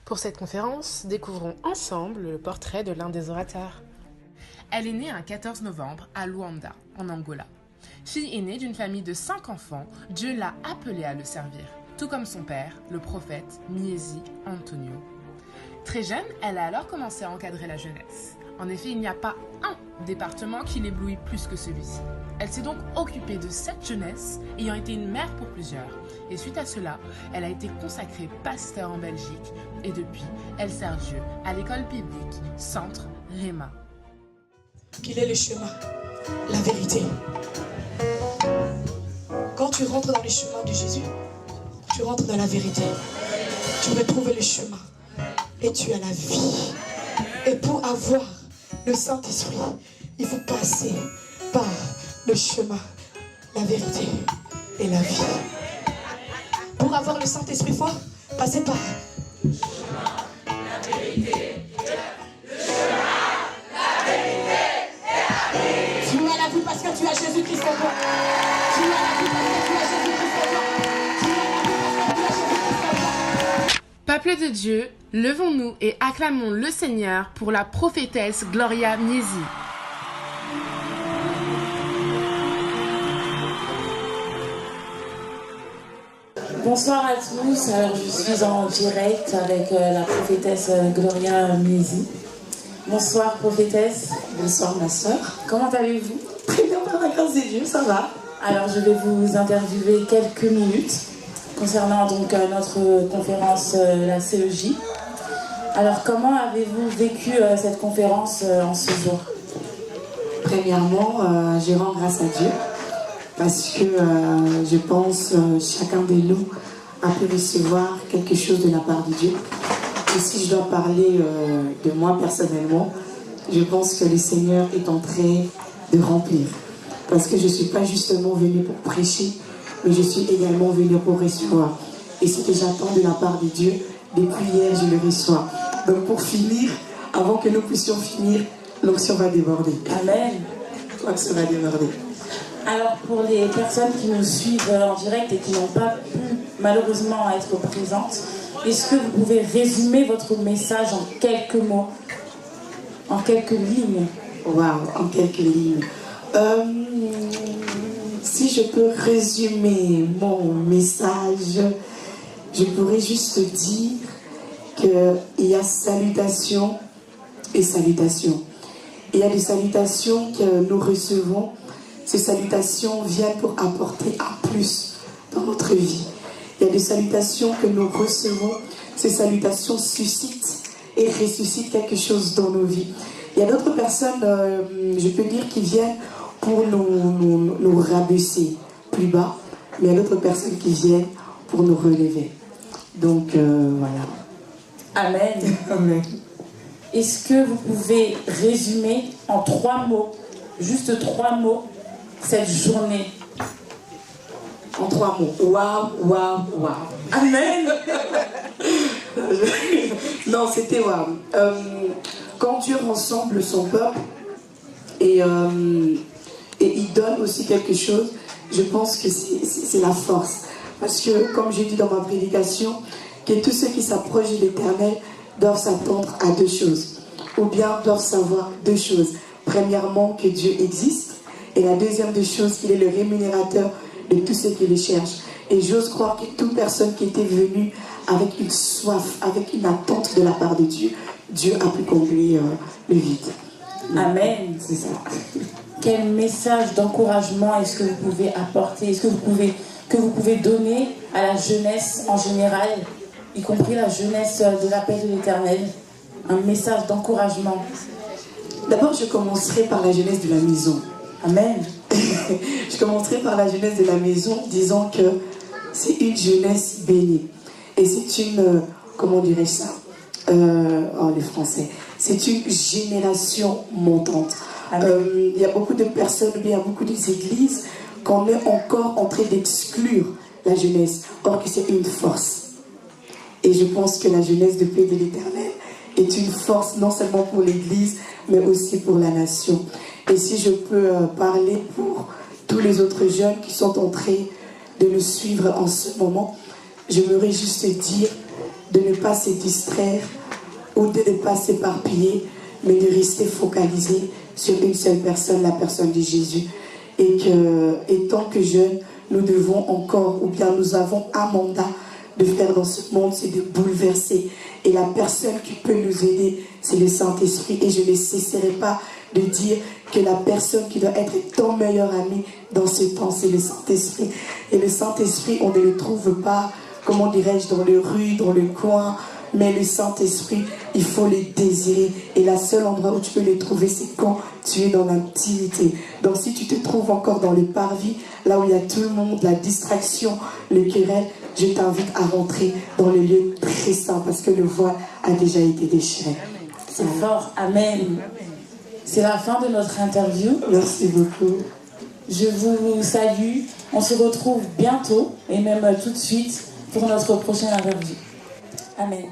Pour cette conférence, découvrons ensemble le portrait de l'un des orateurs. Elle est née un 14 novembre à Luanda, en Angola. Fille aînée d'une famille de 5 enfants, Dieu l'a appelée à le servir, tout comme son père, le prophète Miezi Antonio. Très jeune, elle a alors commencé à encadrer la jeunesse. En effet, il n'y a pas un département qui l'éblouit plus que celui-ci. Elle s'est donc occupée de cette jeunesse, ayant été une mère pour plusieurs. Et suite à cela, elle a été consacrée pasteur en Belgique. Et depuis, elle sert Dieu à l'école biblique Centre Réma. Qu'il est le chemin, la vérité. Quand tu rentres dans le chemin de Jésus, tu rentres dans la vérité. Tu retrouves le chemin et tu as la vie. Et pour avoir le Saint-Esprit, il faut passer par le chemin, la vérité et la vie. Pour avoir le Saint-Esprit, il faut passer par le chemin, la vérité, le chemin, la vérité et la vie. Tu as la vie parce que tu as Jésus-Christ en toi. Tu as la vie parce que tu as Jésus-Christ en toi. Tu as la vie parce que tu as Jésus-Christ en toi. Peuple de Dieu, levons-nous et acclamons le Seigneur pour la prophétesse Gloria Miezi. Bonsoir à tous, alors je suis en direct avec la prophétesse Gloria Miezi. Bonsoir prophétesse. Bonsoir ma soeur. Comment allez-vous? Très bien, par la grâce de Dieu, ça va. Alors je vais vous interviewer quelques minutes concernant donc notre conférence, la CEJ. Alors comment avez-vous vécu cette conférence en ce jour? Premièrement, je rends grâce à Dieu parce que je pense chacun de nous a pu recevoir quelque chose de la part de Dieu. Et si je dois parler de moi personnellement, je pense que le Seigneur est en train de remplir. Parce que je ne suis pas justement venue pour prêcher, mais je suis également venue pour recevoir. Et ce que j'attends de la part de Dieu, depuis hier, je le reçois. Donc pour finir, avant que nous puissions finir, l'onction va déborder. Amen. L'onction va déborder. Alors pour les personnes qui nous suivent en direct et qui n'ont pas pu malheureusement être présentes, est-ce que vous pouvez résumer votre message en quelques mots, en quelques lignes? Waouh, en quelques lignes. Si je peux résumer mon message, je pourrais juste dire qu'il y a salutations et salutations. Il y a des salutations que nous recevons. Ces salutations viennent pour apporter un plus dans notre vie. Il y a des salutations que nous recevons. Ces salutations suscitent et ressuscitent quelque chose dans nos vies. Il y a d'autres personnes, je peux dire, qui viennent pour nous rabaisser plus bas. Mais il y a d'autres personnes qui viennent pour nous relever. Donc, voilà. Amen. Amen. Est-ce que vous pouvez résumer en 3 mots, juste 3 mots, cette journée? En 3 mots. Waouh, waouh, waouh. Amen. Non, c'était waouh. Quand Dieu rassemble son peuple et il donne aussi quelque chose, je pense que c'est la force. Parce que, comme j'ai dit dans ma prédication, que tous ceux qui s'approchent de l'Éternel doivent s'attendre à 2 choses. Ou bien doivent savoir 2 choses. Premièrement, que Dieu existe. Et la deuxième des choses, qu'il est le rémunérateur de tous ceux qui le cherchent. Et j'ose croire que toute personne qui était venue avec une soif, avec une attente de la part de Dieu, Dieu a pu combler le vide. Amen. C'est ça. Quel message d'encouragement est-ce que vous pouvez apporter, est-ce que vous pouvez donner à la jeunesse en général, y compris la jeunesse de l'appel de l'Éternel, un message d'encouragement? D'abord, je commencerai par la jeunesse de la maison. Amen. Je commencerai par la jeunesse de la maison, disant que c'est une jeunesse bénie. Et c'est une, comment dirais-je ça, les Français, c'est une génération montante. Il y a beaucoup de personnes, il y a beaucoup d'églises qu'on est encore en train d'exclure la jeunesse, or que c'est une force. Et je pense que la jeunesse de paix de l'Éternel est une force non seulement pour l'Église, mais aussi pour la nation. Et si je peux parler pour tous les autres jeunes qui sont en train de nous suivre en ce moment, j'aimerais juste dire de ne pas se distraire ou de ne pas s'éparpiller, mais de rester focalisé sur une seule personne, la personne de Jésus. Et que, étant que jeunes, nous devons encore, ou bien nous avons un mandat de faire dans ce monde, c'est de bouleverser. Et la personne qui peut nous aider, c'est le Saint-Esprit. Et je ne cesserai pas de dire que la personne qui doit être ton meilleur ami dans ce temps, c'est le Saint-Esprit. Et le Saint-Esprit, on ne le trouve pas, comment dirais-je, dans les rues, dans le coin. Mais le Saint-Esprit, il faut le désirer. Et le seul endroit où tu peux le trouver, c'est quand tu es dans l'intimité. Donc si tu te trouves encore dans les parvis, là où il y a tout le monde, la distraction, les querelles, je t'invite à rentrer dans les lieux très saints parce que le voile a déjà été déchiré. C'est fort, amen. C'est la fin de notre interview. Merci beaucoup. Je vous salue. On se retrouve bientôt et même tout de suite pour notre prochaine interview. Amen.